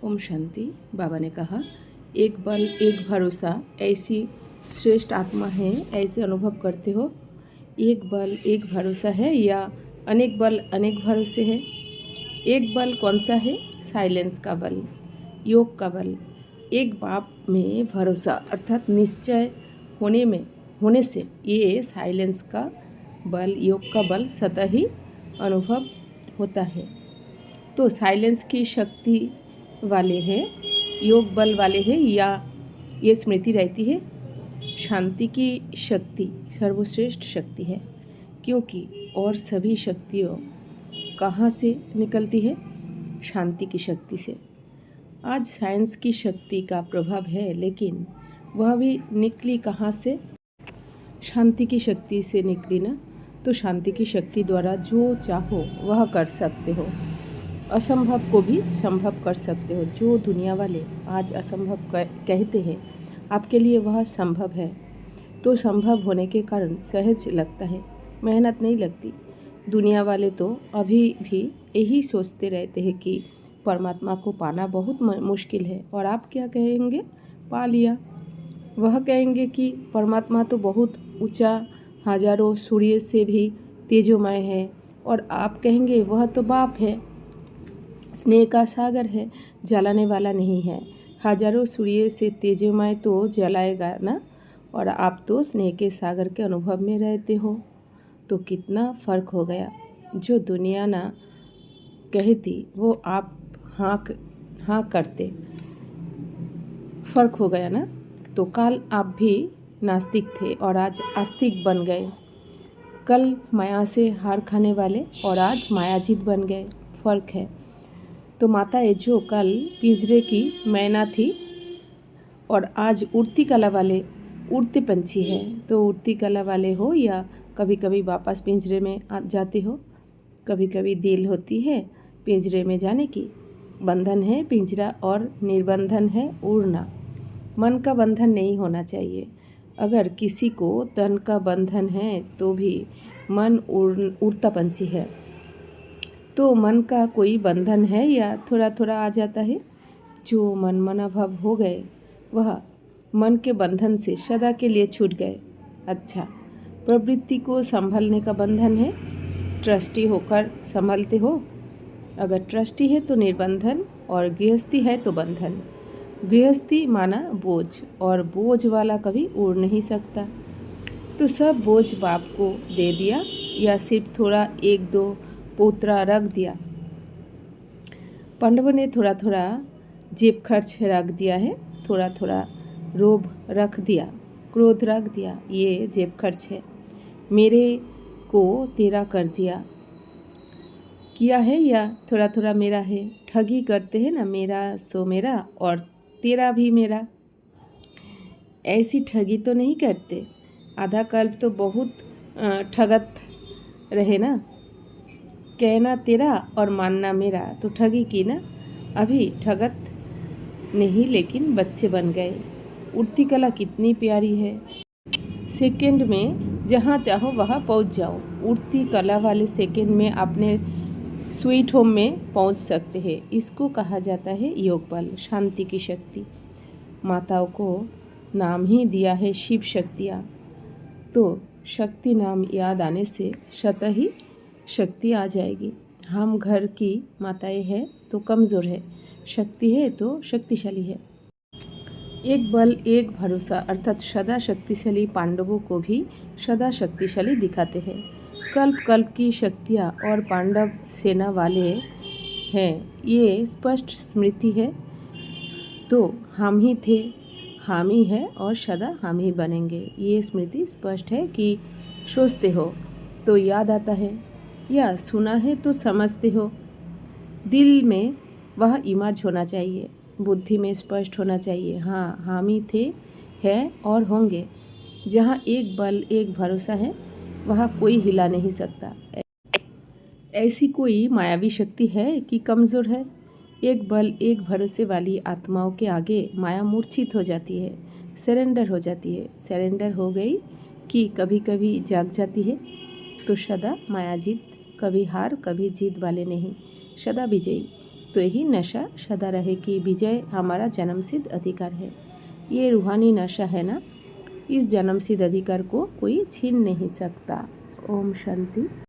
ओम शांति। बाबा ने कहा, एक बल एक भरोसा ऐसी श्रेष्ठ आत्मा है, ऐसे अनुभव करते हो। एक बल एक भरोसा है या अनेक बल अनेक भरोसे है। एक बल कौन सा है? साइलेंस का बल, योग का बल। एक बाप में भरोसा अर्थात निश्चय होने से ये साइलेंस का बल, योग का बल स्वतः ही अनुभव होता है। तो साइलेंस की शक्ति वाले हैं, योग बल वाले हैं, या ये स्मृति रहती है शांति की शक्ति सर्वश्रेष्ठ शक्ति है। क्योंकि और सभी शक्तियों कहाँ से निकलती है? शांति की शक्ति से। आज साइंस की शक्ति का प्रभाव है, लेकिन वह भी निकली कहाँ से? शांति की शक्ति से निकली ना। तो शांति की शक्ति द्वारा जो चाहो वह कर सकते हो, असंभव को भी संभव कर सकते हो। जो दुनिया वाले आज असंभव कहते हैं, आपके लिए वह संभव है। तो संभव होने के कारण सहज लगता है, मेहनत नहीं लगती। दुनिया वाले तो अभी भी यही सोचते रहते हैं कि परमात्मा को पाना बहुत मुश्किल है, और आप क्या कहेंगे? पा लिया। वह कहेंगे कि परमात्मा तो बहुत ऊंचा, हजारों सूर्य से भी तेजोमय है, और आप कहेंगे वह तो बाप है, स्नेह का सागर है, जलाने वाला नहीं है। हजारों सूर्य से तेजोमय तो जलाएगा ना, और आप तो स्नेह के सागर के अनुभव में रहते हो। तो कितना फ़र्क हो गया। जो दुनिया ना कहती वो आप हाँ करते, फ़र्क हो गया ना। तो कल आप भी नास्तिक थे और आज आस्तिक बन गए। कल माया से हार खाने वाले और आज मायाजीत बन गए, फ़र्क है। तो माता जो कल पिंजरे की मैना थी और आज उड़ती कला वाले उड़ते पंछी हैं। तो उड़ती कला वाले हो या कभी कभी वापस पिंजरे में आ जाते हो। कभी कभी दिल होती है पिंजरे में जाने की। बंधन है पिंजरा और निर्बंधन है उड़ना। मन का बंधन नहीं होना चाहिए। अगर किसी को तन का बंधन है तो भी मन उड़ता पंछी है। तो मन का कोई बंधन है या थोड़ा थोड़ा आ जाता है? जो मन मनाभाव हो गए वह मन के बंधन से सदा के लिए छूट गए। अच्छा, प्रवृत्ति को संभालने का बंधन है, ट्रस्टी होकर संभालते हो। अगर ट्रस्टी है तो निर्बंधन, और गृहस्थी है तो बंधन। गृहस्थी माना बोझ, और बोझ वाला कभी उड़ नहीं सकता। तो सब बोझ बाप को दे दिया या सिर्फ थोड़ा एक दो पोतरा रख दिया? पांडवों ने थोड़ा थोड़ा जेब खर्च रख दिया है, थोड़ा थोड़ा रोब रख दिया, क्रोध रख दिया, ये जेब खर्च है। मेरे को तेरा कर दिया किया है या थोड़ा थोड़ा मेरा है? ठगी करते हैं ना, मेरा सो मेरा और तेरा भी मेरा। ऐसी ठगी तो नहीं करते। आधा कल्प तो बहुत ठगत रहे ना। कहना तेरा और मानना मेरा, तो ठगी की ना। अभी ठगत नहीं, लेकिन बच्चे बन गए। उड़ती कला कितनी प्यारी है। सेकंड में जहाँ चाहो वहाँ पहुँच जाओ। उड़ती कला वाले सेकंड में अपने स्वीट होम में पहुँच सकते हैं। इसको कहा जाता है योग बल, शांति की शक्ति। माताओं को नाम ही दिया है शिव शक्तियाँ। तो शक्ति नाम याद आने से स्वतः ही शक्ति आ जाएगी। हम घर की माताएं हैं तो कमज़ोर है, शक्ति है तो शक्तिशाली है। एक बल एक भरोसा अर्थात सदा शक्तिशाली पांडवों को भी सदा शक्तिशाली दिखाते हैं। कल्प कल्प की शक्तियाँ और पांडव सेना वाले हैं, ये स्पष्ट स्मृति है। तो हम ही थे, हम ही है और सदा हम ही बनेंगे। ये स्मृति स्पष्ट है कि सोचते हो तो याद आता है, या सुना है तो समझते हो। दिल में वह इमर्ज होना चाहिए, बुद्धि में स्पष्ट होना चाहिए। हाँ, हम ही थे, हैं और होंगे। जहाँ एक बल एक भरोसा है वहाँ कोई हिला नहीं सकता। ऐसी कोई मायावी शक्ति है कि कमज़ोर है? एक बल एक भरोसे वाली आत्माओं के आगे माया मूर्छित हो जाती है, सरेंडर हो जाती है। सरेंडर हो गई कि कभी कभी जाग जाती है। तो सदा मायाजीत, कभी हार कभी जीत वाले नहीं, सदा विजयी। तो यही नशा सदा रहे कि विजय हमारा जन्मसिद्ध अधिकार है। ये रूहानी नशा है ना, इस जन्मसिद्ध अधिकार को कोई छीन नहीं सकता। ओम शांति।